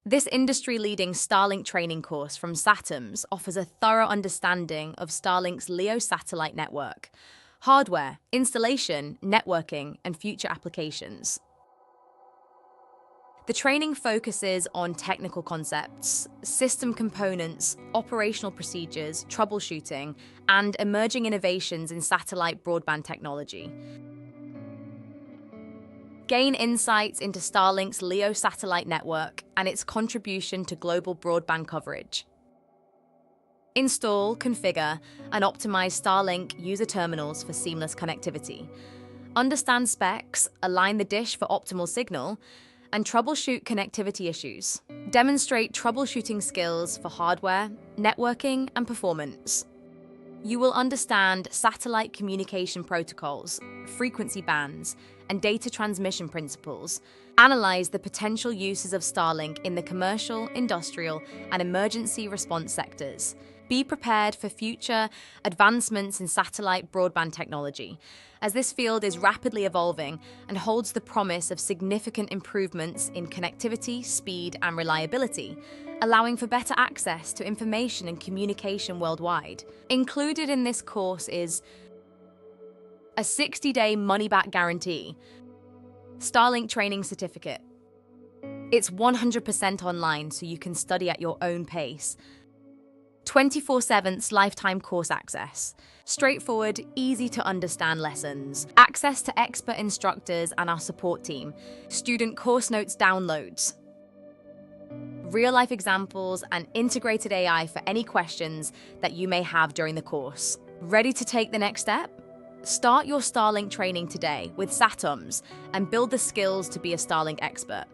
This industry-leading Starlink training course from Satoms offers a thorough understanding of Starlink's LEO satellite network, hardware, installation, networking, and future applications. The training focuses on technical concepts, system components, operational procedures, troubleshooting, and emerging innovations in satellite broadband technology. Gain insights into Starlink's LEO satellite network and its contribution to global broadband coverage. Install, configure, and optimize Starlink user terminals for seamless connectivity. Understand specs, align the dish for optimal signal, and troubleshoot connectivity issues. Demonstrate troubleshooting skills for hardware, networking, and performance. You will understand satellite communication protocols, frequency bands, and data transmission principles. Analyze the potential uses of Starlink in the commercial, industrial, and emergency response sectors. Be prepared for future advancements in satellite broadband technology, as this field is rapidly evolving and holds the promise of significant improvements in connectivity, speed, and reliability, allowing for better access to information and communication worldwide. Included in this course is a 60-day money-back guarantee, Starlink training certificate. It's 100% online, so you can study at your own pace. 24/7 lifetime course access, straightforward, easy to understand lessons, access to expert instructors and our support team, student course notes downloads, real-life examples, and integrated AI for any questions that you may have during the course. Ready to take the next step? Start your Starlink training today with Satoms and build the skills to be a Starlink expert.